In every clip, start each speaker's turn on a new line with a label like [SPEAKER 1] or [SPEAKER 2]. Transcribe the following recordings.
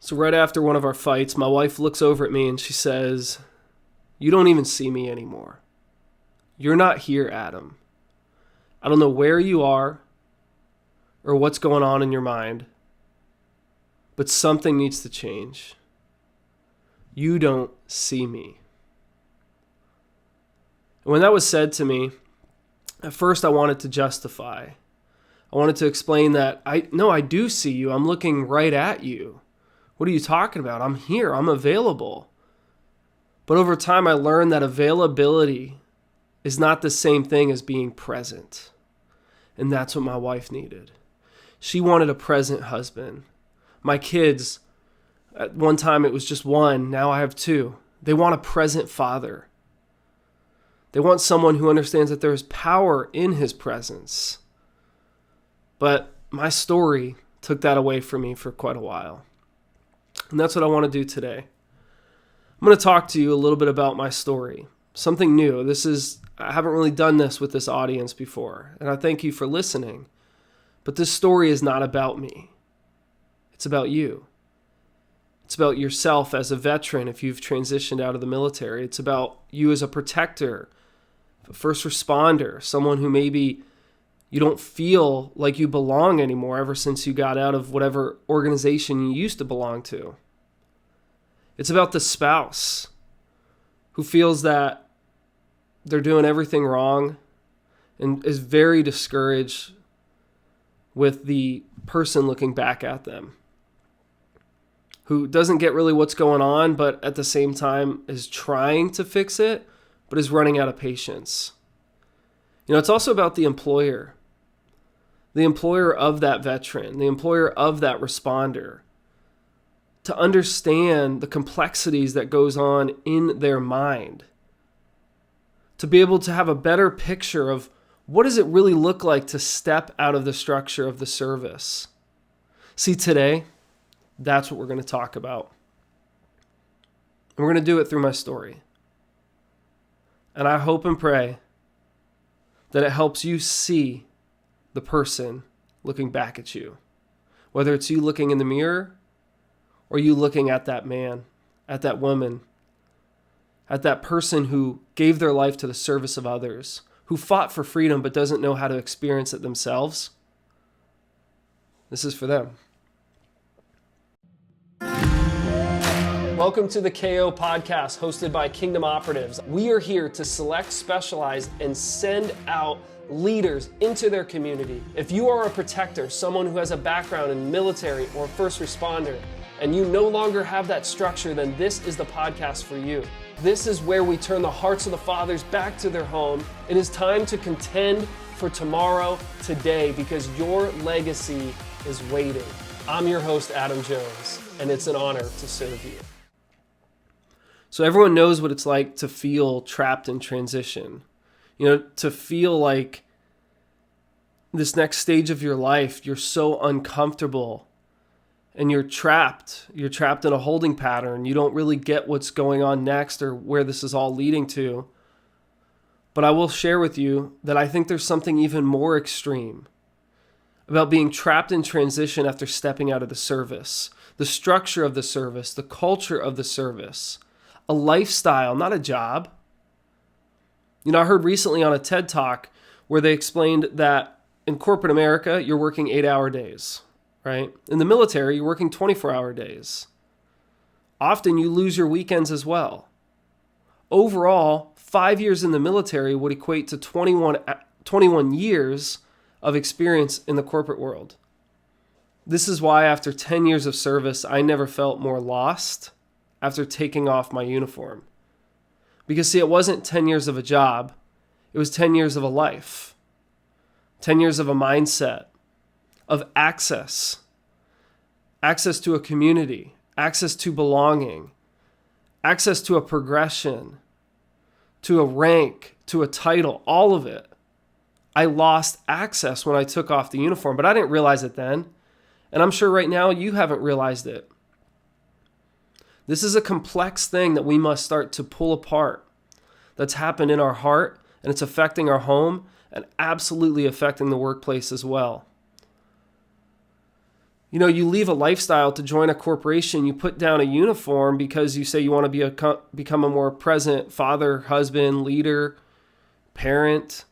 [SPEAKER 1] So right after one of our fights, my wife looks over at me and she says, "You don't even see me anymore. You're not here, Adam. I don't know where you are or what's going on in your mind, but something needs to change. You don't see me." And when that was said to me, at first I wanted to justify. I wanted to explain that I do see you. I'm looking right at you. What are you talking about? I'm here. I'm available. But over time, I learned that availability is not the same thing as being present. And that's what my wife needed. She wanted a present husband. My kids, at one time it was just one. Now I have two. They want a present father. They want someone who understands that there is power in his presence. But my story took that away from me for quite a while. And that's what I want to do today. I'm going to talk to you a little bit about my story. Something new. I haven't really done this with this audience before, and I thank you for listening. But this story is not about me. It's about you. It's about yourself as a veteran if you've transitioned out of the military. It's about you as a protector, a first responder, someone who maybe you don't feel like you belong anymore ever since you got out of whatever organization you used to belong to. It's about the spouse who feels that they're doing everything wrong and is very discouraged with the person looking back at them, who doesn't get really what's going on, but at the same time is trying to fix it, but is running out of patience. It's also about the employer of that veteran, the employer of that responder, to understand the complexities that goes on in their mind, to be able to have a better picture of what does it really look like to step out of the structure of the service. See, today, that's what we're going to talk about. And we're going to do it through my story. And I hope and pray that it helps you see the person looking back at you. Whether it's you looking in the mirror or you looking at that man, at that woman, at that person who gave their life to the service of others, who fought for freedom but doesn't know how to experience it themselves. This is for them. Welcome to the KO Podcast, hosted by Kingdom Operatives. We are here to select, specialize, and send out leaders into their community. If you are a protector, someone who has a background in military or first responder, and you no longer have that structure, then this is the podcast for you. This is where we turn the hearts of the fathers back to their home. It is time to contend for tomorrow, today, because your legacy is waiting. I'm your host, Adam Jones, and it's an honor to serve you. So everyone knows what it's like to feel trapped in transition. To feel like this next stage of your life, you're so uncomfortable and you're trapped. You're trapped in a holding pattern. You don't really get what's going on next or where this is all leading to. But I will share with you that I think there's something even more extreme about being trapped in transition after stepping out of the service, the structure of the service, the culture of the service, a lifestyle, not a job. I heard recently on a TED Talk where they explained that in corporate America, you're working 8-hour days, right? In the military, you're working 24-hour days. Often you lose your weekends as well. Overall, 5 years in the military would equate to 21 years of experience in the corporate world. This is why after 10 years of service, I never felt more lost after taking off my uniform. Because see, it wasn't 10 years of a job. It was 10 years of a life. 10 years of a mindset, of access to a community, access to belonging, access to a progression, to a rank, to a title, all of it. I lost access when I took off the uniform, but I didn't realize it then. And I'm sure right now you haven't realized it. This is a complex thing that we must start to pull apart. That's happened in our heart, and it's affecting our home and absolutely affecting the workplace as well. You leave a lifestyle to join a corporation, you put down a uniform because you say you want to become a more present father, husband, leader, parent.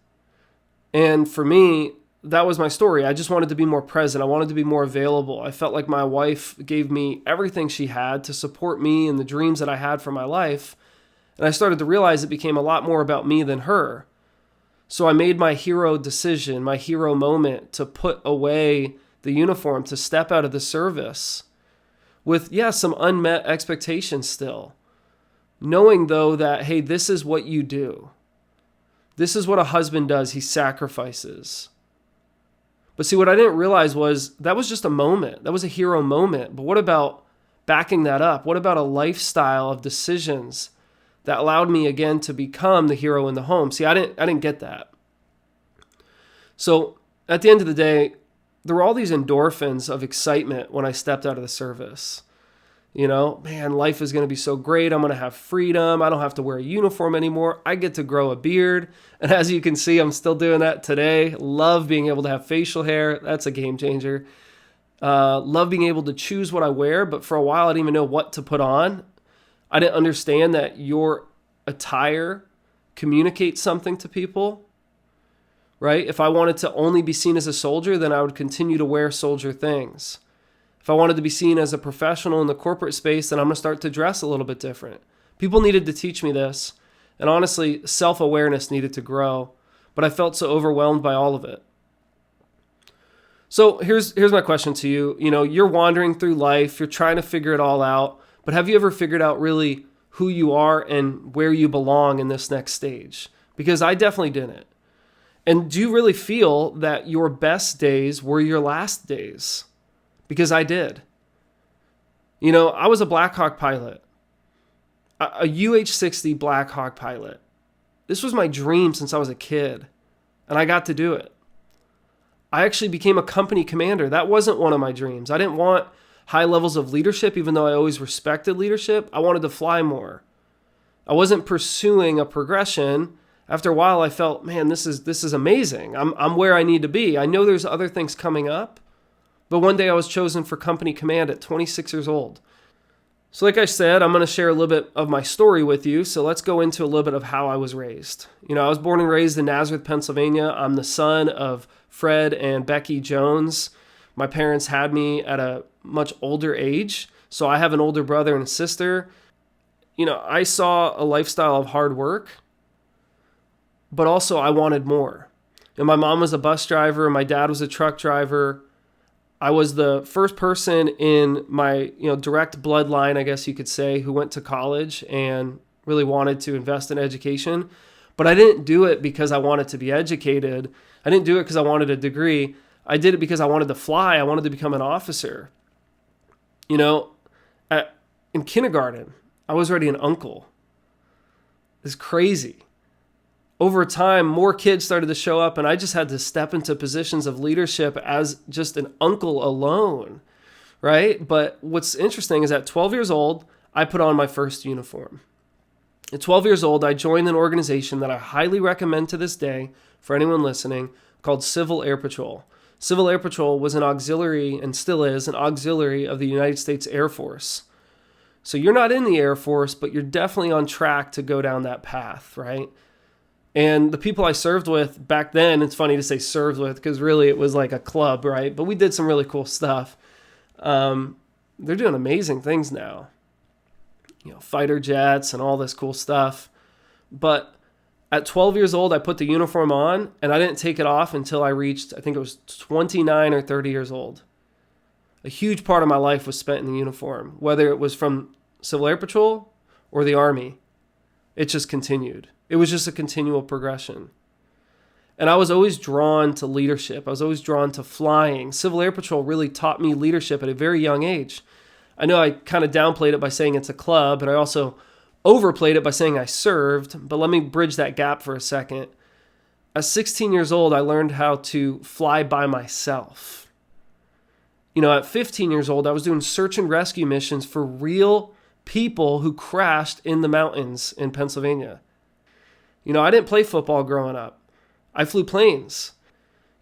[SPEAKER 1] And for me, that was my story. I just wanted to be more present. I wanted to be more available. I felt like my wife gave me everything she had to support me and the dreams that I had for my life. And I started to realize it became a lot more about me than her. So I made my hero decision, my hero moment to put away the uniform, to step out of the service with, some unmet expectations still. Knowing though that, hey, this is what you do. This is what a husband does. He sacrifices. But see, what I didn't realize was that was just a moment. That was a hero moment. But what about backing that up? What about a lifestyle of decisions that allowed me again to become the hero in the home? See, I didn't get that. So at the end of the day, there were all these endorphins of excitement when I stepped out of the service. Man, life is going to be so great. I'm going to have freedom. I don't have to wear a uniform anymore. I get to grow a beard. And as you can see, I'm still doing that today. Love being able to have facial hair. That's a game changer. Love being able to choose what I wear. But for a while, I didn't even know what to put on. I didn't understand that your attire communicates something to people. Right? If I wanted to only be seen as a soldier, then I would continue to wear soldier things. If I wanted to be seen as a professional in the corporate space, then I'm going to start to dress a little bit different. People needed to teach me this. And honestly, self-awareness needed to grow. But I felt so overwhelmed by all of it. So here's my question to you. You're wandering through life. You're trying to figure it all out. But have you ever figured out really who you are and where you belong in this next stage? Because I definitely didn't. And do you really feel that your best days were your last days? Because I did. I was a Black Hawk pilot, a UH-60 Black Hawk pilot. This was my dream since I was a kid, and I got to do it. I actually became a company commander. That wasn't one of my dreams. I didn't want high levels of leadership, even though I always respected leadership. I wanted to fly more. I wasn't pursuing a progression. After a while, I felt, man, this is amazing. I'm where I need to be. I know there's other things coming up, but one day I was chosen for company command at 26 years old. So like I said, I'm going to share a little bit of my story with you. So let's go into a little bit of how I was raised. I was born and raised in Nazareth, Pennsylvania. I'm the son of Fred and Becky Jones. My parents had me at a much older age. So I have an older brother and a sister. I saw a lifestyle of hard work, but also I wanted more. And my mom was a bus driver, and my dad was a truck driver. I was the first person in my, direct bloodline, I guess you could say, who went to college and really wanted to invest in education. But I didn't do it because I wanted to be educated. I didn't do it because I wanted a degree. I did it because I wanted to fly. I wanted to become an officer. In kindergarten, I was already an uncle. It's crazy. Over time, more kids started to show up, and I just had to step into positions of leadership as just an uncle alone, right? But what's interesting is at 12 years old, I put on my first uniform. At 12 years old, I joined an organization that I highly recommend to this day for anyone listening called Civil Air Patrol. Civil Air Patrol was an auxiliary, and still is, an auxiliary of the United States Air Force. So you're not in the Air Force, but you're definitely on track to go down that path, right? And the people I served with back then, it's funny to say served with because really it was like a club, right? But we did some really cool stuff. They're doing amazing things now. Fighter jets and all this cool stuff. But at 12 years old, I put the uniform on, and I didn't take it off until I reached, I think it was 29 or 30 years old. A huge part of my life was spent in the uniform, whether it was from Civil Air Patrol or the Army. It just continued. It was just a continual progression. And I was always drawn to leadership. I was always drawn to flying. Civil Air Patrol really taught me leadership at a very young age. I know I kind of downplayed it by saying it's a club, and I also overplayed it by saying I served, but let me bridge that gap for a second. At 16 years old, I learned how to fly by myself. At 15 years old, I was doing search and rescue missions for real people who crashed in the mountains in Pennsylvania. I didn't play football growing up. I flew planes.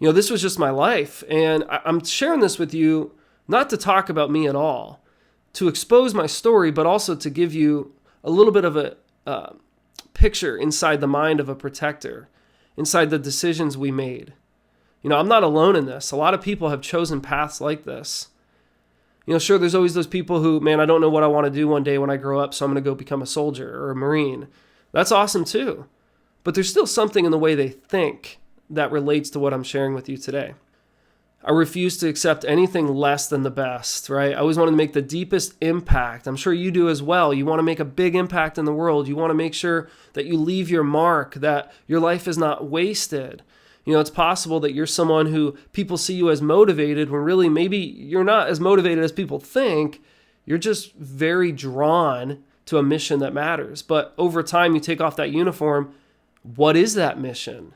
[SPEAKER 1] This was just my life. And I'm sharing this with you not to talk about me at all, to expose my story, but also to give you a little bit of a picture inside the mind of a protector, inside the decisions we made. I'm not alone in this. A lot of people have chosen paths like this. Sure, there's always those people who, man, I don't know what I want to do one day when I grow up, so I'm going to go become a soldier or a Marine. That's awesome too. But there's still something in the way they think that relates to what I'm sharing with you today. I refuse to accept anything less than the best, right? I always want to make the deepest impact. I'm sure you do as well. You want to make a big impact in the world. You want to make sure that you leave your mark, that your life is not wasted. It's possible that you're someone who people see you as motivated when really maybe you're not as motivated as people think. You're just very drawn to a mission that matters. But over time, you take off that uniform. What is that mission?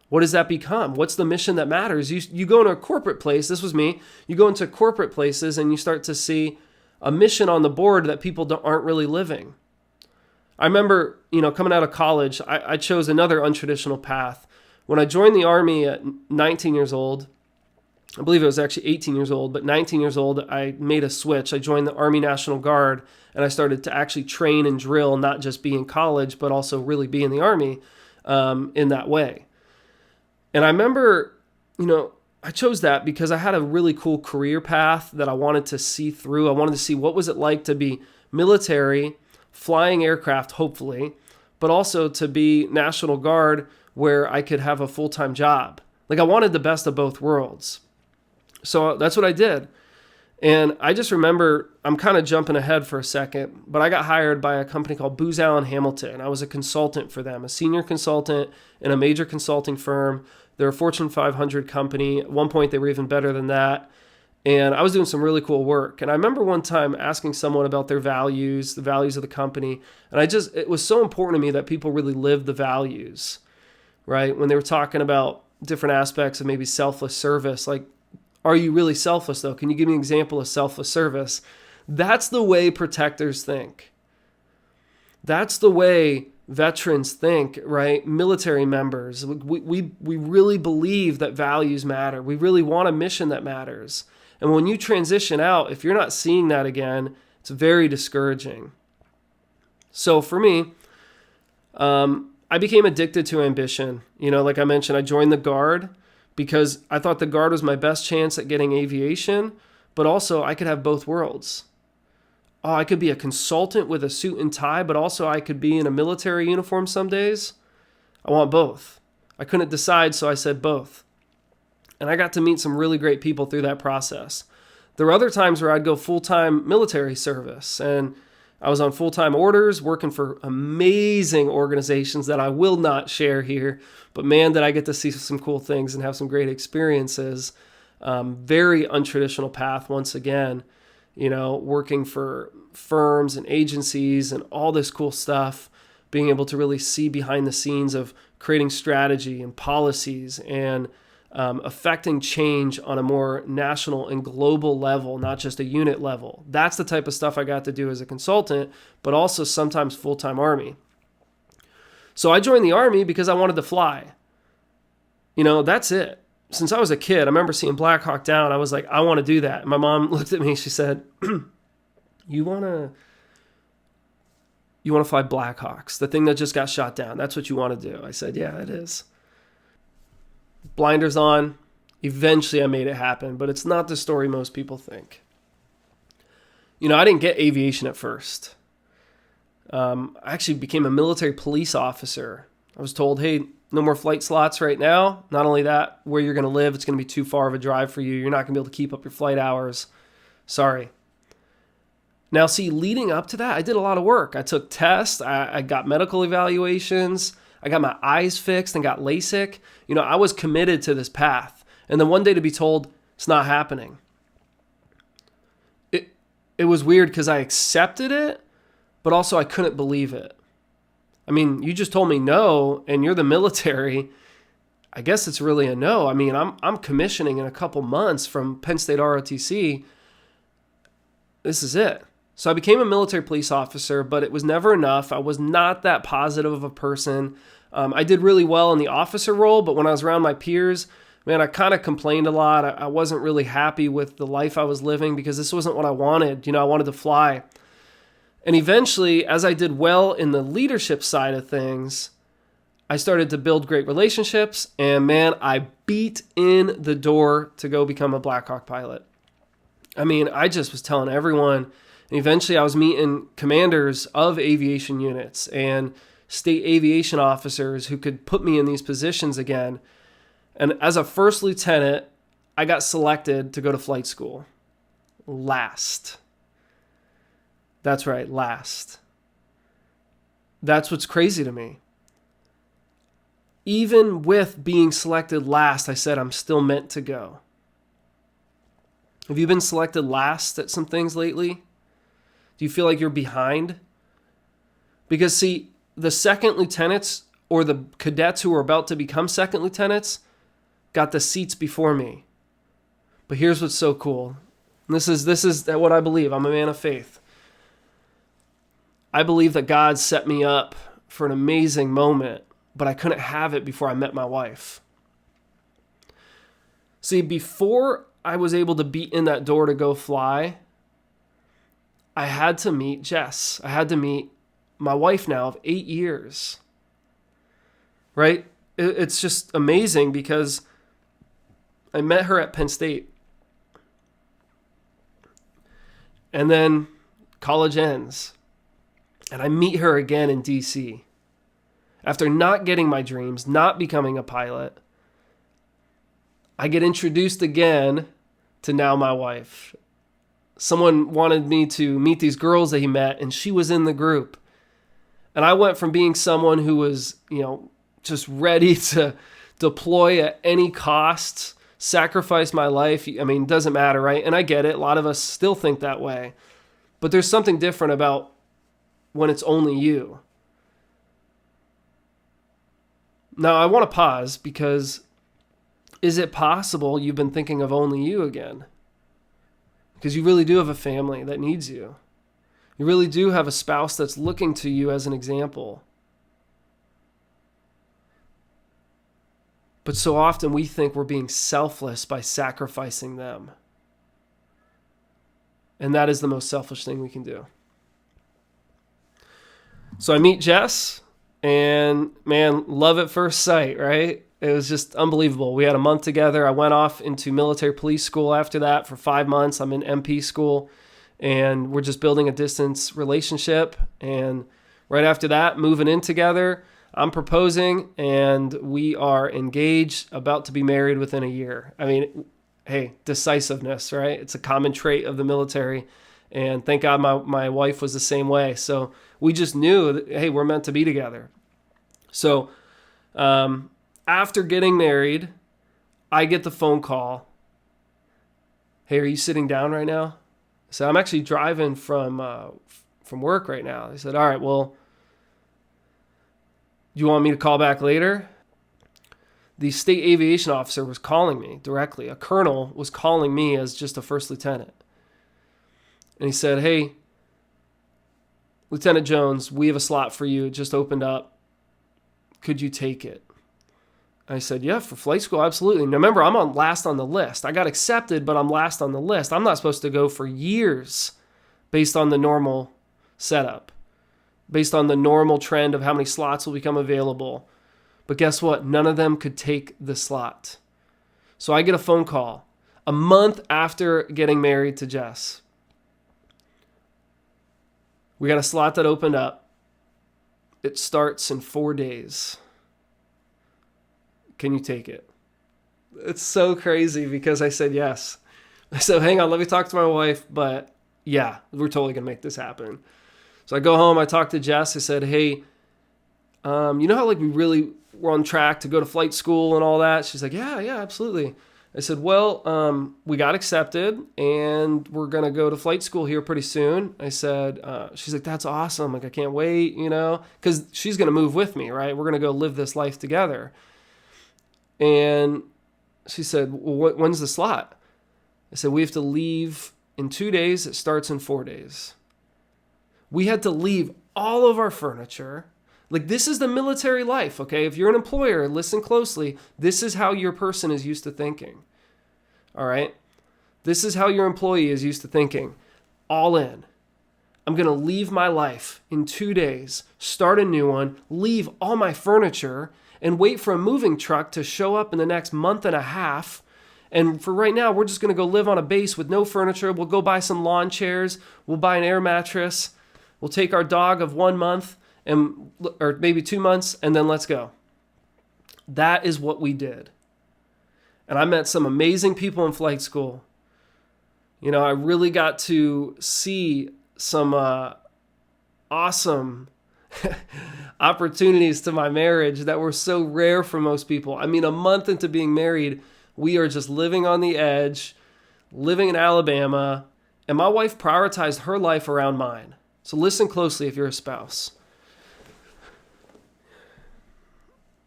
[SPEAKER 1] What does that become? What's the mission that matters? You go into a corporate place. This was me. You go into corporate places and you start to see a mission on the board that people aren't really living. I remember, coming out of college, I chose another untraditional path. When I joined the Army at 19 years old, I believe it was actually 18 years old, but 19 years old, I made a switch. I joined the Army National Guard and I started to actually train and drill, not just be in college, but also really be in the Army in that way. And I remember, I chose that because I had a really cool career path that I wanted to see through. I wanted to see what was it like to be military, flying aircraft, hopefully, but also to be National Guard where I could have a full-time job. Like I wanted the best of both worlds. So that's what I did. And I just remember, I'm kind of jumping ahead for a second, but I got hired by a company called Booz Allen Hamilton. I was a consultant for them, a senior consultant in a major consulting firm. They're a Fortune 500 company. At one point, they were even better than that. And I was doing some really cool work. And I remember one time asking someone about their values, the values of the company. And it was so important to me that people really live the values, right? When they were talking about different aspects of maybe selfless service, like, are you really selfless though? Can you give me an example of selfless service? That's the way protectors think. That's the way veterans think, right? Military members. We really believe that values matter. We really want a mission that matters. And when you transition out, if you're not seeing that again, it's very discouraging. So for me, I became addicted to ambition. Like I mentioned, I joined the Guard because I thought the Guard was my best chance at getting aviation, but also I could have both worlds. Oh, I could be a consultant with a suit and tie, but also I could be in a military uniform some days. I want both. I couldn't decide, so I said both. And I got to meet some really great people through that process. There were other times where I'd go full-time military service, and I was on full-time orders working for amazing organizations that I will not share here, but man, did I get to see some cool things and have some great experiences. Very untraditional path once again, working for firms and agencies and all this cool stuff, being able to really see behind the scenes of creating strategy and policies and affecting change on a more national and global level, not just a unit level. That's the type of stuff I got to do as a consultant, but also sometimes full-time Army. So I joined the Army because I wanted to fly. That's it. Since I was a kid, I remember seeing Black Hawk Down. I was like, I want to do that. And my mom looked at me. She said, you want to fly Black Hawks, the thing that just got shot down. That's what you want to do. I said, yeah, it is. Blinders on. Eventually I made it happen, but it's not the story most people think. I didn't get aviation at first. I actually became a military police officer. I was told, hey, no more flight slots right now. Not only that, where you're going to live, it's going to be too far of a drive for you. You're not going to be able to keep up your flight hours. Sorry. Now, see, leading up to that, I did a lot of work. I took tests. I got medical evaluations. I got my eyes fixed and got LASIK. I was committed to this path. And then one day to be told it's not happening. It was weird because I accepted it, but also I couldn't believe it. I mean, you just told me no, and you're the military. I guess it's really a no. I mean, I'm commissioning in a couple months from Penn State ROTC. This is it. So I became a military police officer, but it was never enough. I was not that positive of a person. I did really well in the officer role, but when I was around my peers, man, I kind of complained a lot. I wasn't really happy with the life I was living because this wasn't what I wanted. I wanted to fly. And eventually, as I did well in the leadership side of things, I started to build great relationships. And man, I beat in the door to go become a Black Hawk pilot. I mean, I just was telling everyone. And eventually I was meeting commanders of aviation units and state aviation officers who could put me in these positions again. And as a first lieutenant, I got selected to go to flight school. Last. That's right, last. That's what's crazy to me. Even with being selected last, I said I'm still meant to go. Have you been selected last at some things lately? Do you feel like you're behind? Because see, the second lieutenants or the cadets who are about to become second lieutenants got the seats before me. But here's what's so cool. And this is what I believe. I'm a man of faith. I believe that God set me up for an amazing moment, but I couldn't have it before I met my wife. See, before I was able to beat in that door to go fly, I had to meet Jess. I had to meet my wife now of 8 years. Right? It's just amazing because I met her at Penn State. And then college ends. And I meet her again in DC. After not getting my dreams, not becoming a pilot, I get introduced again to now my wife. Someone wanted me to meet these girls that he met, and she was in the group. And I went from being someone who was, just ready to deploy at any cost, sacrifice my life. I mean, it doesn't matter, right? And I get it. A lot of us still think that way. But there's something different about when it's only you. Now, I want to pause because is it possible you've been thinking of only you again? Because you really do have a family that needs you. You really do have a spouse that's looking to you as an example. But so often we think we're being selfless by sacrificing them. And that is the most selfish thing we can do. So I meet Jess, and man, love at first sight, right? It was just unbelievable. We had a month together. I went off into military police school after that for 5 months. I'm in MP school, and we're just building a distance relationship. And right after that, moving in together, I'm proposing, and we are engaged, about to be married within a year. I mean, hey, decisiveness, right? It's a common trait of the military. And thank God my wife was the same way. So we just knew that, hey, we're meant to be together. So after getting married, I get the phone call. Hey, are you sitting down right now? I said, I'm actually driving from work right now. They said, all right, well, do you want me to call back later? The state aviation officer was calling me directly. A colonel was calling me as just a first lieutenant. And he said, hey, Lieutenant Jones, we have a slot for you. It just opened up. Could you take it? I said, yeah, for flight school, absolutely. Now remember, I'm on last on the list. I got accepted, but I'm last on the list. I'm not supposed to go for years based on the normal setup, based on the normal trend of how many slots will become available. But guess what? None of them could take the slot. So I get a phone call a month after getting married to Jess. We got a slot that opened up. It starts in 4 days. Can you take it? It's so crazy because I said yes. So hang on, let me talk to my wife. But yeah, we're totally going to make this happen. So I go home, I talk to Jess. I said, hey, you know how we really were on track to go to flight school and all that? She's like, yeah, absolutely. I said, well, we got accepted and we're going to go to flight school here pretty soon. I said, she's like, that's awesome. I can't wait, because she's going to move with me, right? We're going to go live this life together. And she said, well, when's the slot? I said, we have to leave in 2 days. It starts in 4 days. We had to leave all of our furniture, Like, this is the military life, okay? If you're an employer, listen closely. This is how your person is used to thinking, all right? This is how your employee is used to thinking. All in. I'm going to leave my life in 2 days, start a new one, leave all my furniture, and wait for a moving truck to show up in the next month and a half. And for right now, we're just going to go live on a base with no furniture. We'll go buy some lawn chairs. We'll buy an air mattress. We'll take our dog of 1 month or maybe 2 months, and then let's go. That is what we did. And I met some amazing people in flight school. You know, I really got to see some awesome opportunities to my marriage that were so rare for most people. I mean, a month into being married, we are just living on the edge, living in Alabama, and my wife prioritized her life around mine. So listen closely if you're a spouse.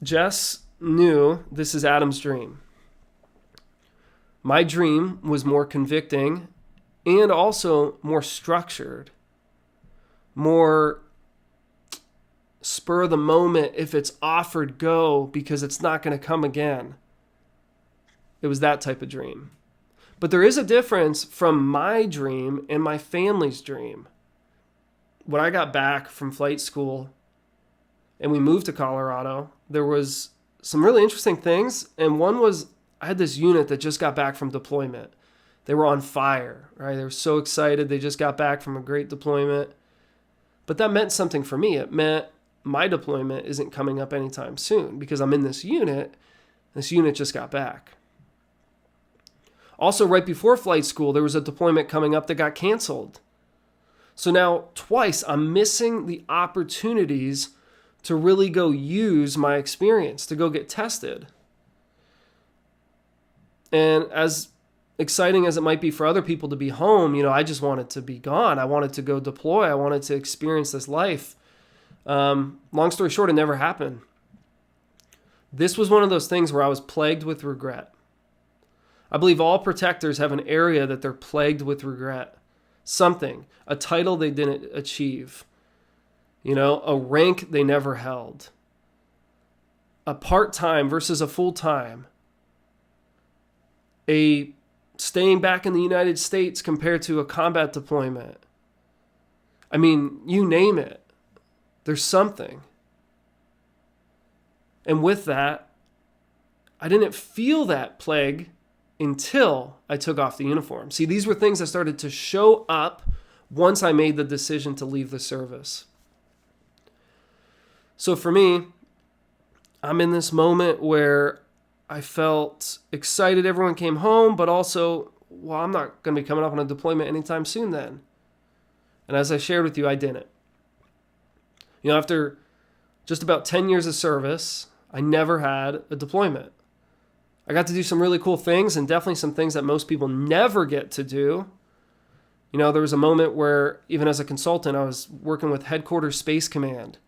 [SPEAKER 1] Jess knew this is Adam's dream. My dream was more convicting and also more structured, more spur of the moment. If it's offered, go, because it's not going to come again. It was that type of dream. But there is a difference from my dream and my family's dream. When I got back from flight school and we moved to Colorado, there was some really interesting things. And one was, I had this unit that just got back from deployment. They were on fire, right? They were so excited. They just got back from a great deployment. But that meant something for me. It meant my deployment isn't coming up anytime soon because I'm in this unit. This unit just got back. Also, right before flight school, there was a deployment coming up that got canceled. So now twice I'm missing the opportunities to really go use my experience, to go get tested. And as exciting as it might be for other people to be home, you know, I just wanted to be gone. I wanted to go deploy. I wanted to experience this life. Long story short, it never happened. This was one of those things where I was plagued with regret. I believe all protectors have an area that they're plagued with regret. Something, a title they didn't achieve, you know, a rank they never held, a part-time versus a full-time, a staying back in the United States compared to a combat deployment. I mean, you name it. There's something. And with that, I didn't feel that plague until I took off the uniform. See, these were things that started to show up once I made the decision to leave the service. So for me, I'm in this moment where I felt excited everyone came home, but also, well, I'm not going to be coming up on a deployment anytime soon then. And as I shared with you, I didn't. You know, after just about 10 years of service, I never had a deployment. I got to do some really cool things and definitely some things that most people never get to do. You know, there was a moment where even as a consultant, I was working with Headquarters Space Command,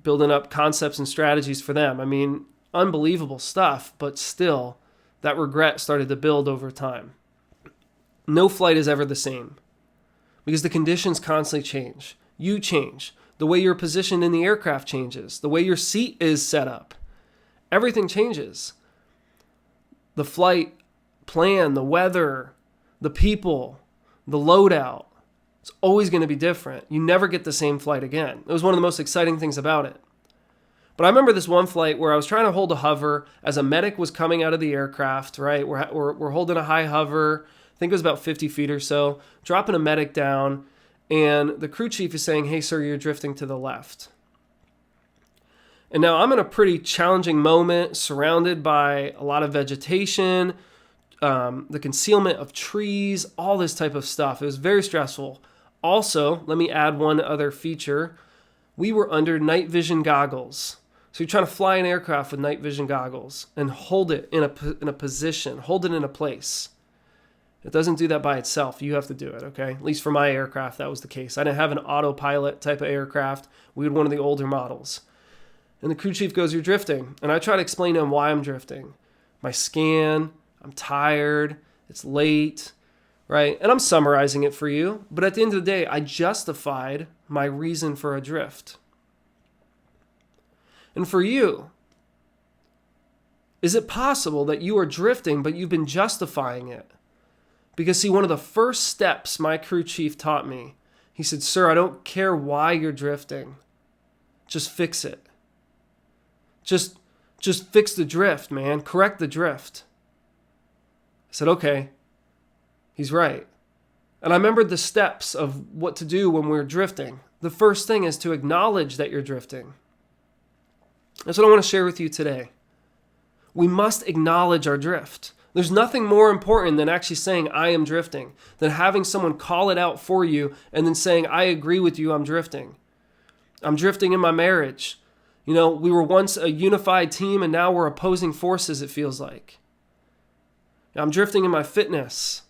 [SPEAKER 1] building up concepts and strategies for them. I mean, unbelievable stuff, but still, that regret started to build over time. No flight is ever the same because the conditions constantly change. You change. The way you're positioned in the aircraft changes. The way your seat is set up. Everything changes. The flight plan, the weather, the people, the loadout. It's always going to be different. You never get the same flight again. It was one of the most exciting things about it. But I remember this one flight where I was trying to hold a hover as a medic was coming out of the aircraft, right? We're holding a high hover. I think it was about 50 feet or so, dropping a medic down. And the crew chief is saying, "Hey, sir, you're drifting to the left." And now I'm in a pretty challenging moment, surrounded by a lot of vegetation, the concealment of trees, all this type of stuff. It was very stressful. Also, let me add one other feature. We were under night vision goggles. So you're trying to fly an aircraft with night vision goggles and hold it in a position, hold it in a place. It doesn't do that by itself. You have to do it, okay? At least for my aircraft, that was the case. I didn't have an autopilot type of aircraft. We had one of the older models. And the crew chief goes, "You're drifting." And I try to explain to him why I'm drifting. My scan, I'm tired, it's late, right? And I'm summarizing it for you. But at the end of the day, I justified my reason for a drift. And for you, is it possible that you are drifting, but you've been justifying it? Because see, one of the first steps my crew chief taught me, he said, "Sir, I don't care why you're drifting. Just fix it. Just fix the drift, man. Correct the drift." I said, okay, he's right. And I remembered the steps of what to do when we're drifting. The first thing is to acknowledge that you're drifting. That's what I want to share with you today. We must acknowledge our drift. There's nothing more important than actually saying, I am drifting, than having someone call it out for you and then saying, I agree with you, I'm drifting. I'm drifting in my marriage. We were once a unified team and now we're opposing forces, it feels like. I'm drifting in my fitness.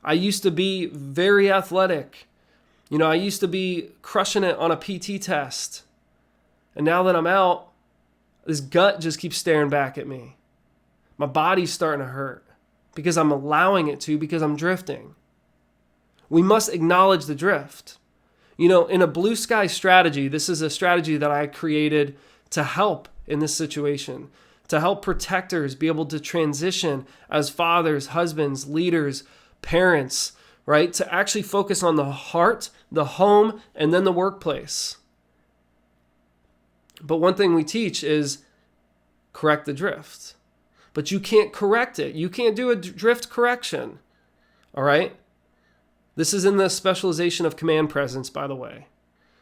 [SPEAKER 1] I used to be very athletic. I used to be crushing it on a PT test. And now that I'm out, this gut just keeps staring back at me. My body's starting to hurt because I'm allowing it to, because I'm drifting. We must acknowledge the drift. In a blue sky strategy, this is a strategy that I created to help in this situation, to help protectors be able to transition as fathers, husbands, leaders, parents, right? To actually focus on the heart, the home, and then the workplace. But one thing we teach is correct the drift. But you can't correct it. You can't do a drift correction. All right? This is in the specialization of command presence, by the way.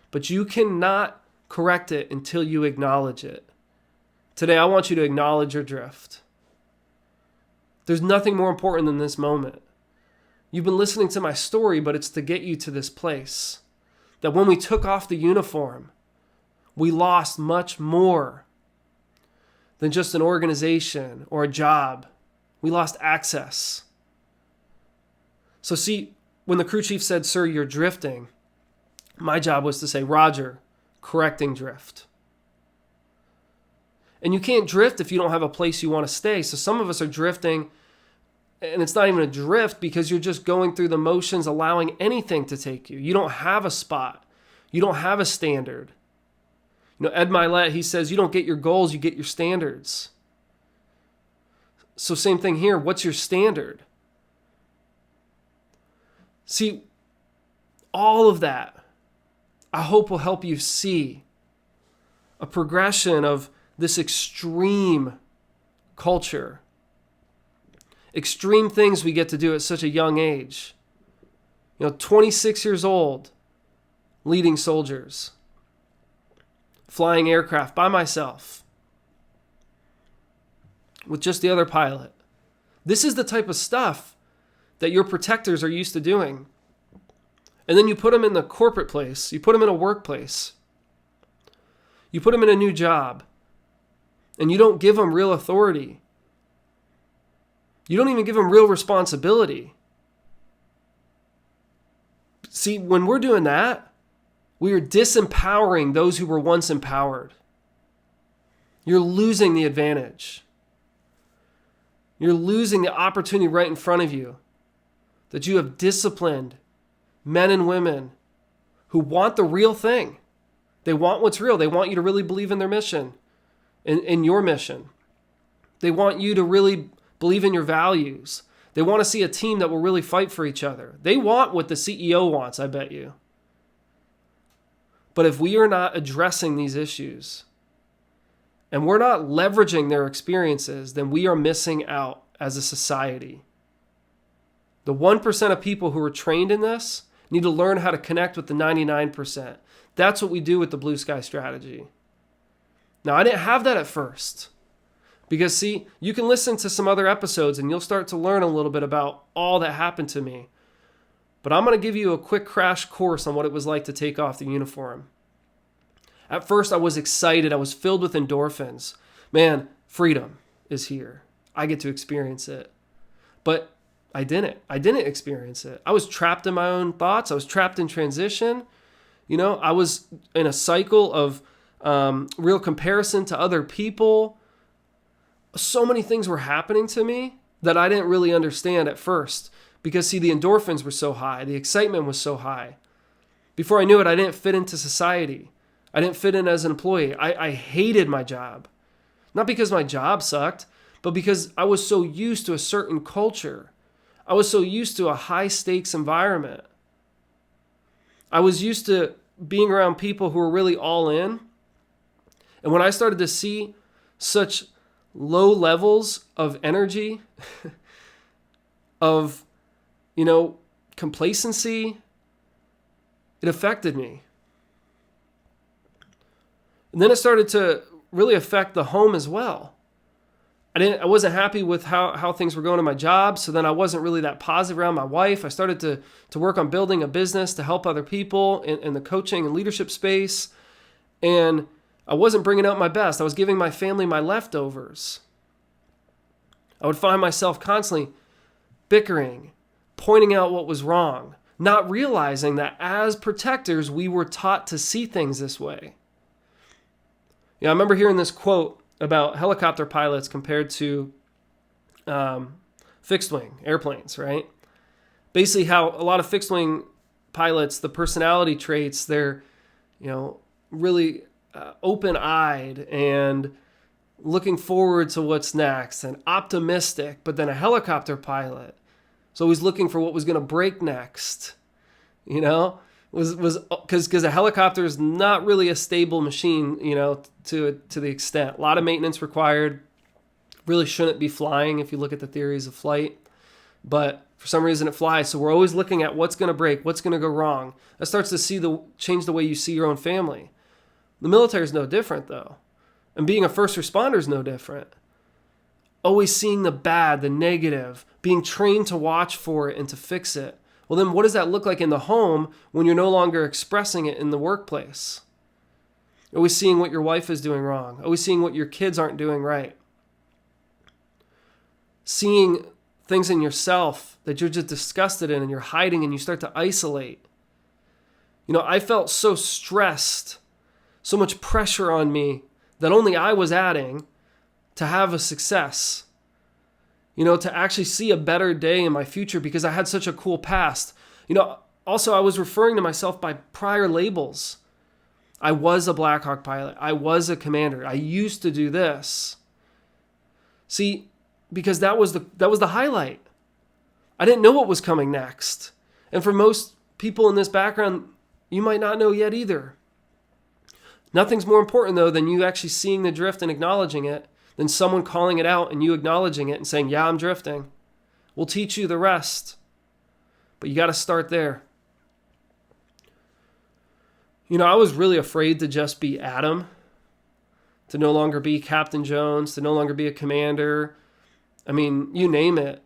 [SPEAKER 1] But you cannot correct it until you acknowledge it. Today, I want you to acknowledge your drift. There's nothing more important than this moment. You've been listening to my story, but it's to get you to this place. That when we took off the uniform, we lost much more than just an organization or a job. We lost access. So see, when the crew chief said, "Sir, you're drifting," my job was to say, "Roger, correcting drift." And you can't drift if you don't have a place you want to stay. So some of us are drifting, and it's not even a drift because you're just going through the motions, allowing anything to take you. You don't have a spot. You don't have a standard. Ed Milet, he says, you don't get your goals, you get your standards. So same thing here. What's your standard? See, all of that, I hope will help you see a progression of this extreme culture. Extreme things we get to do at such a young age. 26 years old, leading soldiers. Flying aircraft by myself with just the other pilot. This is the type of stuff that your protectors are used to doing. And then you put them in the corporate place. You put them in a workplace. You put them in a new job. And you don't give them real authority. You don't even give them real responsibility. See, when we're doing that, we are disempowering those who were once empowered. You're losing the advantage. You're losing the opportunity right in front of you that you have disciplined men and women who want the real thing. They want what's real. They want you to really believe in their mission, in your mission. They want you to really believe in your values. They want to see a team that will really fight for each other. They want what the CEO wants, I bet you. But if we are not addressing these issues and we're not leveraging their experiences, then we are missing out as a society. The 1% of people who are trained in this need to learn how to connect with the 99%. That's what we do with the Blue Sky strategy. Now, I didn't have that at first. Because see, you can listen to some other episodes and you'll start to learn a little bit about all that happened to me. But I'm going to give you a quick crash course on what it was like to take off the uniform. At first, I was excited. I was filled with endorphins. Man, freedom is here. I get to experience it. But I didn't. I didn't experience it. I was trapped in my own thoughts. I was trapped in transition. I was in a cycle of real comparison to other people. So many things were happening to me that I didn't really understand at first. Because, see, the endorphins were so high. The excitement was so high. Before I knew it, I didn't fit into society. I didn't fit in as an employee. I hated my job. Not because my job sucked, but because I was so used to a certain culture. I was so used to a high stakes environment. I was used to being around people who were really all in. And when I started to see such low levels of energy, of, complacency, it affected me. And then it started to really affect the home as well. I wasn't happy with how things were going in my job, so then I wasn't really that positive around my wife. I started to work on building a business to help other people in the coaching and leadership space, and I wasn't bringing out my best. I was giving my family my leftovers. I would find myself constantly bickering, pointing out what was wrong, not realizing that as protectors, we were taught to see things this way. I remember hearing this quote about helicopter pilots compared to fixed wing airplanes, right? Basically how a lot of fixed wing pilots, the personality traits, they're, really open-eyed and looking forward to what's next and optimistic. But then a helicopter pilot is always looking for what was going to break next, was because a helicopter is not really a stable machine, to the extent. A lot of maintenance required. Really shouldn't be flying if you look at the theories of flight. But for some reason it flies. So we're always looking at what's going to break, what's going to go wrong. That starts to change the way you see your own family. The military is no different, though. And being a first responder is no different. Always seeing the bad, the negative, being trained to watch for it and to fix it. Well, then what does that look like in the home when you're no longer expressing it in the workplace? Always seeing what your wife is doing wrong. Always seeing what your kids aren't doing right. Seeing things in yourself that you're just disgusted in and you're hiding and you start to isolate. I felt so stressed, so much pressure on me that only I was adding to have a success. To actually see a better day in my future because I had such a cool past. Also I was referring to myself by prior labels. I was a Black Hawk pilot. I was a commander. I used to do this. See, because that was the highlight. I didn't know what was coming next. And for most people in this background, you might not know yet either. Nothing's more important, though, than you actually seeing the drift and acknowledging it, than someone calling it out and you acknowledging it and saying, yeah, I'm drifting. We'll teach you the rest. But you got to start there. I was really afraid to just be Adam, to no longer be Captain Jones, to no longer be a commander. You name it.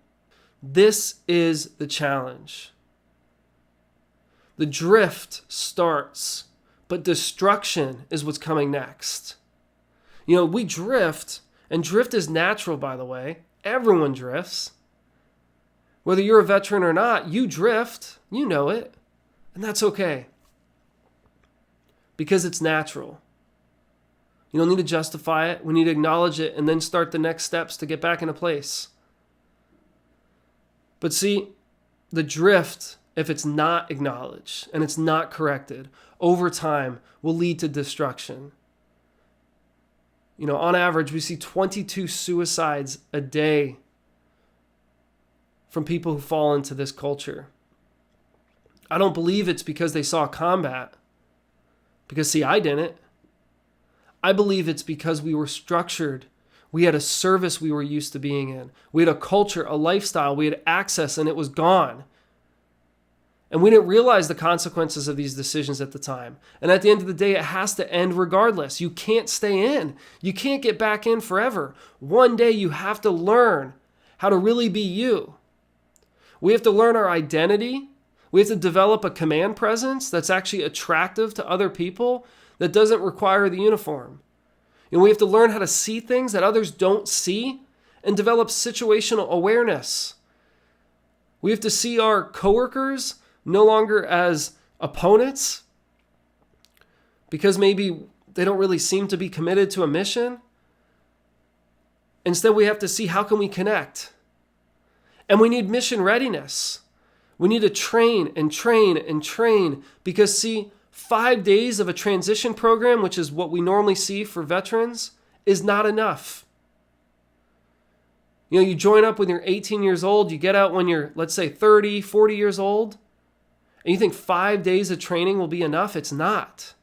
[SPEAKER 1] This is the challenge. The drift starts, but destruction is what's coming next. We drift, and drift is natural, by the way. Everyone drifts. Whether you're a veteran or not, you drift. You know it. And that's okay. Because it's natural. You don't need to justify it. We need to acknowledge it and then start the next steps to get back into place. But see, the drift, if it's not acknowledged and it's not corrected, over time will lead to destruction. On average, we see 22 suicides a day from people who fall into this culture. I don't believe it's because they saw combat. Because, see, I didn't. I believe it's because we were structured. We had a service we were used to being in. We had a culture, a lifestyle. We had access, and it was gone. And we didn't realize the consequences of these decisions at the time. And at the end of the day, it has to end regardless. You can't stay in. You can't get back in forever. One day you have to learn how to really be you. We have to learn our identity. We have to develop a command presence that's actually attractive to other people, that doesn't require the uniform. And we have to learn how to see things that others don't see and develop situational awareness. We have to see our coworkers no longer as opponents because maybe they don't really seem to be committed to a mission. Instead, we have to see how can we connect. And we need mission readiness. We need to train and train and train because, see, 5 days of a transition program, which is what we normally see for veterans, is not enough. You know, you join up when you're 18 years old, you get out when you're, let's say, 30, 40 years old, and you think 5 days of training will be enough? It's not.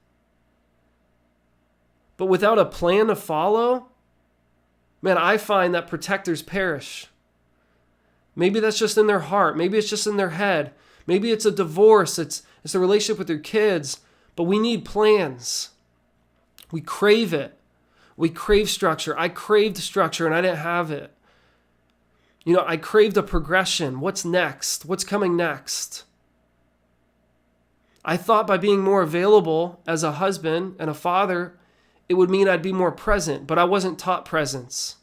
[SPEAKER 1] But without a plan to follow, man, I find that protectors perish. Maybe that's just in their heart. Maybe it's just in their head. Maybe it's a divorce. It's a relationship with their kids. But we need plans. We crave it. We crave structure. I craved structure and I didn't have it. You know, I craved a progression. What's next? What's coming next? I thought by being more available as a husband and a father, it would mean I'd be more present, but I wasn't taught presence.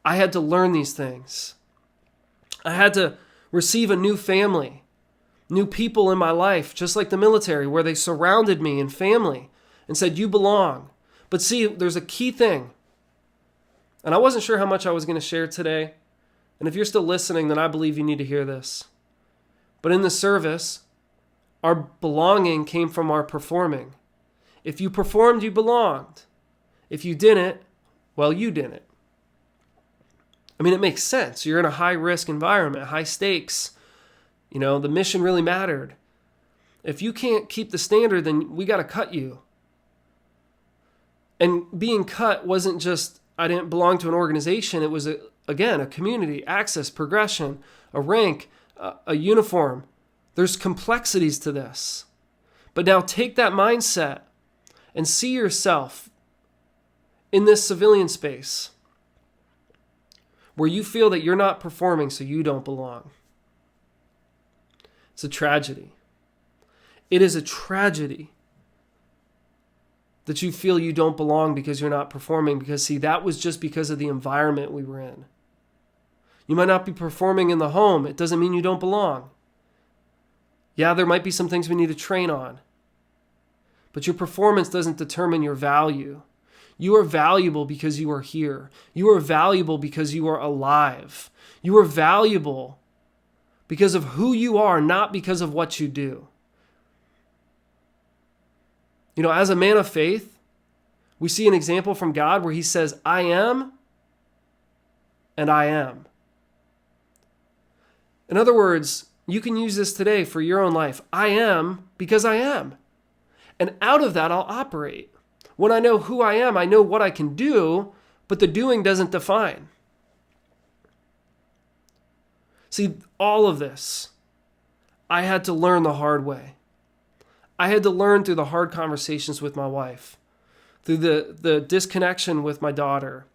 [SPEAKER 1] I had to learn these things. I had to receive a new family, new people in my life, just like the military, where they surrounded me and family and said, you belong. But see, there's a key thing. And I wasn't sure how much I was going to share today. And if you're still listening, then I believe you need to hear this. But in the service, our belonging came from our performing. If you performed, you belonged. If you didn't, well, you didn't. I mean, it makes sense. You're in a high-risk environment, high stakes. You know, the mission really mattered. If you can't keep the standard, then we got to cut you. And being cut wasn't just, I didn't belong to an organization. It was, again, a community, access, progression, a rank, a uniform. There's complexities to this. But now take that mindset and see yourself in this civilian space where you feel that you're not performing, so you don't belong. It's a tragedy. It is a tragedy that you feel you don't belong because you're not performing, because, see, that was just because of the environment we were in. You might not be performing in the home. It doesn't mean you don't belong. Yeah, there might be some things we need to train on. But your performance doesn't determine your value. You are valuable because you are here. You are valuable because you are alive. You are valuable because of who you are, not because of what you do. You know, as a man of faith, we see an example from God where he says, I am, and I am. In other words, you can use this today for your own life. I am because I am. And out of that, I'll operate. When I know who I am, I know what I can do, but the doing doesn't define. See, all of this, I had to learn the hard way. I had to learn through the hard conversations with my wife, through the disconnection with my daughter,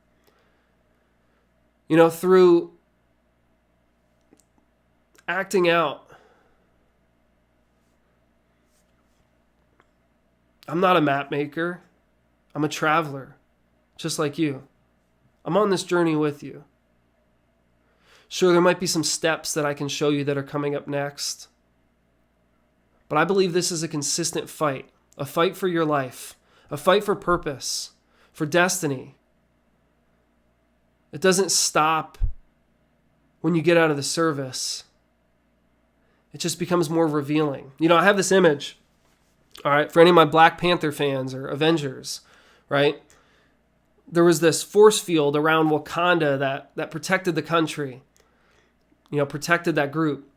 [SPEAKER 1] you know, through acting out. I'm not a map maker. I'm a traveler, just like you. I'm on this journey with you. Sure, there might be some steps that I can show you that are coming up next. But I believe this is a consistent fight, a fight for your life, a fight for purpose, for destiny. It doesn't stop when you get out of the service. It just becomes more revealing. You know, I have this image, all right, for any of my Black Panther fans or Avengers, right? There was this force field around Wakanda that protected the country, you know, protected that group.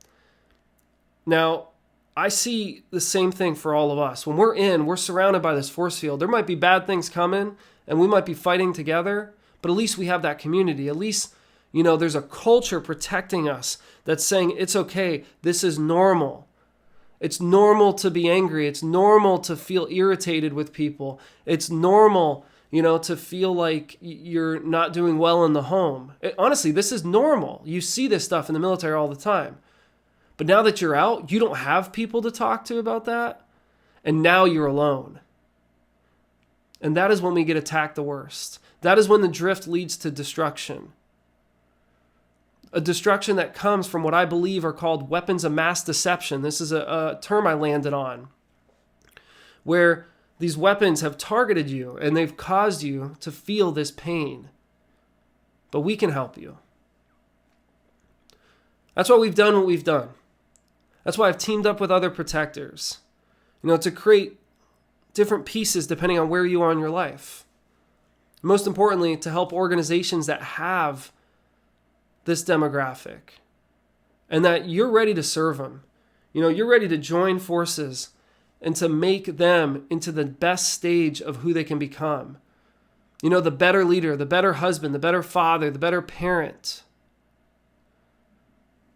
[SPEAKER 1] Now, I see the same thing for all of us. When we're surrounded by this force field. There might be bad things coming and we might be fighting together, but at least we have that community. At least, you know, there's a culture protecting us that's saying it's okay. This is normal. It's normal to be angry. It's normal to feel irritated with people. It's normal, you know, to feel like you're not doing well in the home. Honestly, this is normal. You see this stuff in the military all the time. But now that you're out, you don't have people to talk to about that. And now you're alone. And that is when we get attacked the worst. That is when the drift leads to destruction. A destruction that comes from what I believe are called weapons of mass deception. This is a term I landed on. Where these weapons have targeted you and they've caused you to feel this pain. But we can help you. That's why we've done what we've done. That's why I've teamed up with other protectors, to create different pieces depending on where you are in your life. Most importantly, to help organizations that have this demographic and that you're ready to serve them. You're ready to join forces and to make them into the best stage of who they can become. The better leader, the better husband, the better father, the better parent.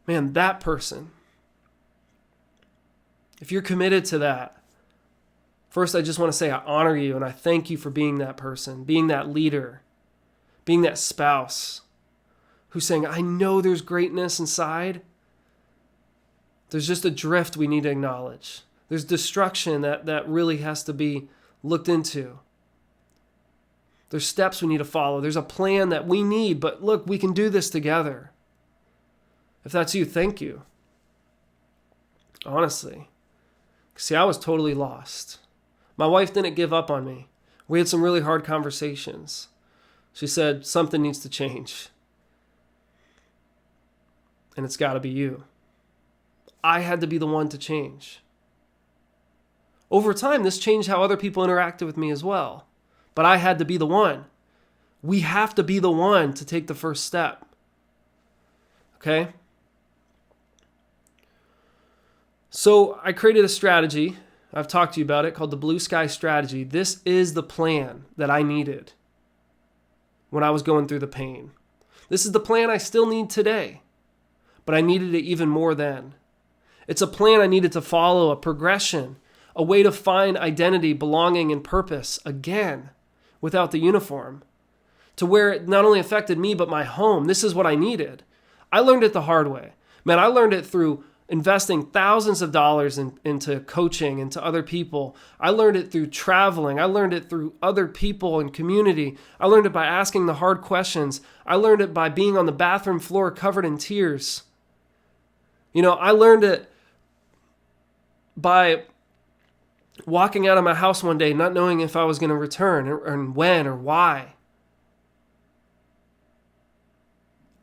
[SPEAKER 1] Man, that person. If you're committed to that, first, I just want to say I honor you and I thank you for being that person, being that leader, being that spouse who's saying, I know there's greatness inside. There's just a drift we need to acknowledge. There's destruction that really has to be looked into. There's steps we need to follow. There's a plan that we need, but look, we can do this together. If that's you, thank you. Honestly. See, I was totally lost. My wife didn't give up on me. We had some really hard conversations. She said, something needs to change. And it's got to be you. I had to be the one to change. Over time, this changed how other people interacted with me as well. But I had to be the one. We have to be the one to take the first step. Okay? So I created a strategy. I've talked to you about it, called the Blue Sky Strategy. This is the plan that I needed when I was going through the pain. This is the plan I still need today, but I needed it even more then. It's a plan I needed to follow, a progression, a way to find identity, belonging, and purpose again without the uniform, to where it not only affected me, but my home. This is what I needed. I learned it the hard way. Man, I learned it through investing thousands of dollars into coaching, into other people. I learned it through traveling. I learned it through other people and community. I learned it by asking the hard questions. I learned it by being on the bathroom floor covered in tears. I learned it by walking out of my house one day, not knowing if I was going to return and when or why.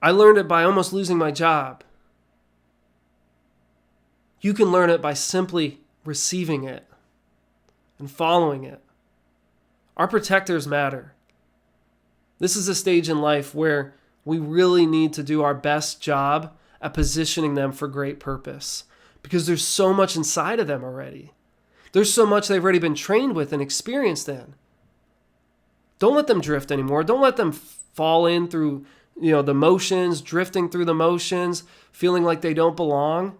[SPEAKER 1] I learned it by almost losing my job. You can learn it by simply receiving it and following it. Our protectors matter. This is a stage in life where we really need to do our best job at positioning them for great purpose, because there's so much inside of them already. There's so much they've already been trained with and experienced in. Don't let them drift anymore. Don't let them fall in through, the motions, drifting through the motions, feeling like they don't belong.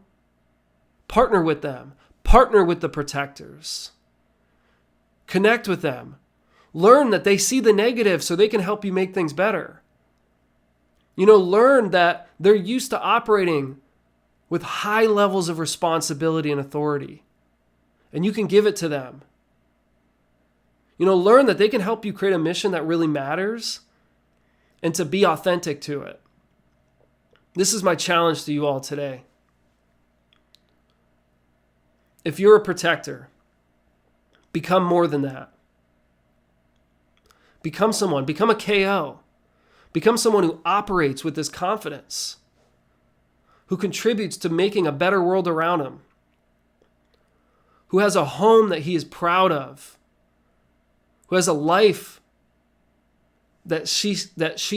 [SPEAKER 1] Partner with them. Partner with the protectors. Connect with them. Learn that they see the negative so they can help you make things better. Learn that they're used to operating with high levels of responsibility and authority, and you can give it to them. Learn that they can help you create a mission that really matters and to be authentic to it. This is my challenge to you all today. If you're a protector, become more than that. Become someone, become a KO. Become someone who operates with this confidence, who contributes to making a better world around him, who has a home that he is proud of, who has a life that she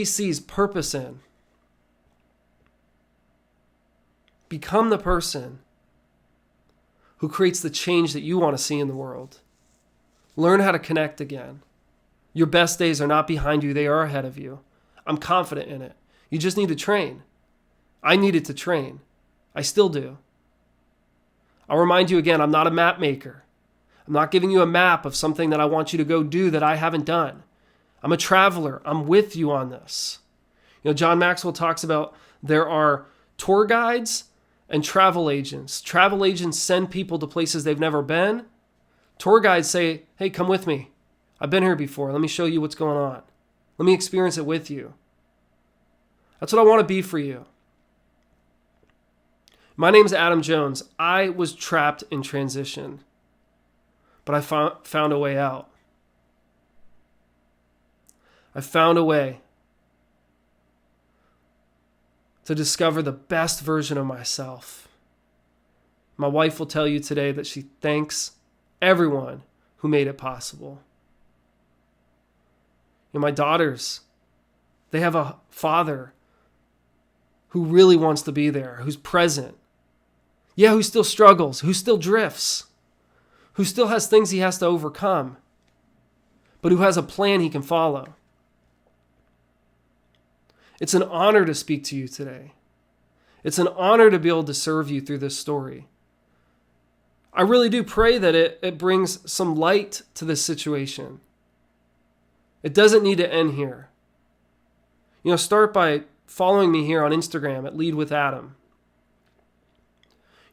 [SPEAKER 1] sees purpose in. Become the person who creates the change that you want to see in the world. Learn how to connect again. Your best days are not behind you, they are ahead of you. I'm confident in it. You just need to train. I needed to train. I still do. I'll remind you again, I'm not a map maker. I'm not giving you a map of something that I want you to go do that I haven't done. I'm a traveler. I'm with you on this. John Maxwell talks about there are tour guides and travel agents. Travel agents send people to places they've never been. Tour guides say, hey, come with me. I've been here before. Let me show you what's going on. Let me experience it with you. That's what I want to be for you. My name is Adam Jones. I was trapped in transition, but I found a way out. I found a way to discover the best version of myself. My wife will tell you today that she thanks everyone who made it possible. And my daughters, they have a father who really wants to be there, who's present. Yeah, who still struggles, who still drifts, who still has things he has to overcome, but who has a plan he can follow. It's an honor to speak to you today. It's an honor to be able to serve you through this story. I really do pray that it brings some light to this situation. It doesn't need to end here. Start by following me here on Instagram at Lead with Adam.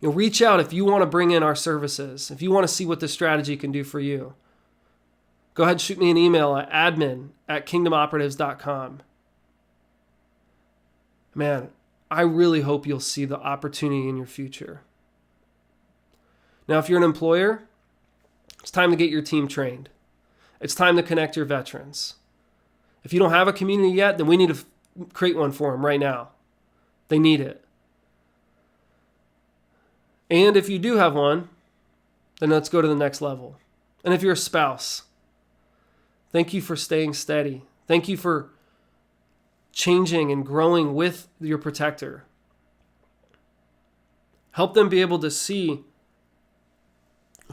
[SPEAKER 1] Reach out if you want to bring in our services, if you want to see what this strategy can do for you. Go ahead and shoot me an email at admin@kingdomoperatives.com. Man, I really hope you'll see the opportunity in your future. Now, if you're an employer, it's time to get your team trained. It's time to connect your veterans. If you don't have a community yet, then we need to create one for them right now. They need it. And if you do have one, then let's go to the next level. And if you're a spouse, thank you for staying steady. Thank you for changing and growing with your protector. Help them be able to see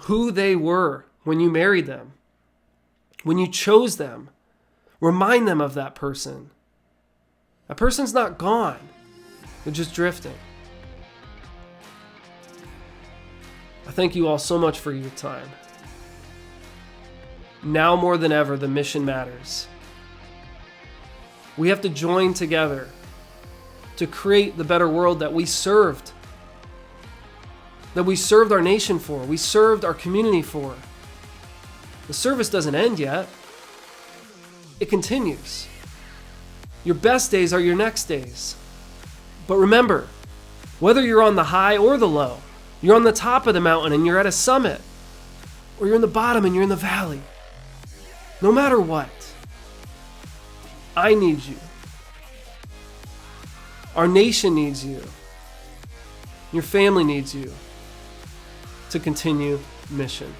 [SPEAKER 1] who they were when you married them, when you chose them. Remind them of that person. That person's not gone. They're just drifting. I thank you all so much for your time. Now more than ever, the mission matters. We have to join together to create the better world that we served our nation for, we served our community for. The service doesn't end yet. It continues. Your best days are your next days. But remember, whether you're on the high or the low, you're on the top of the mountain and you're at a summit, or you're in the bottom and you're in the valley, no matter what, I need you. Our nation needs you. Your family needs you to continue mission.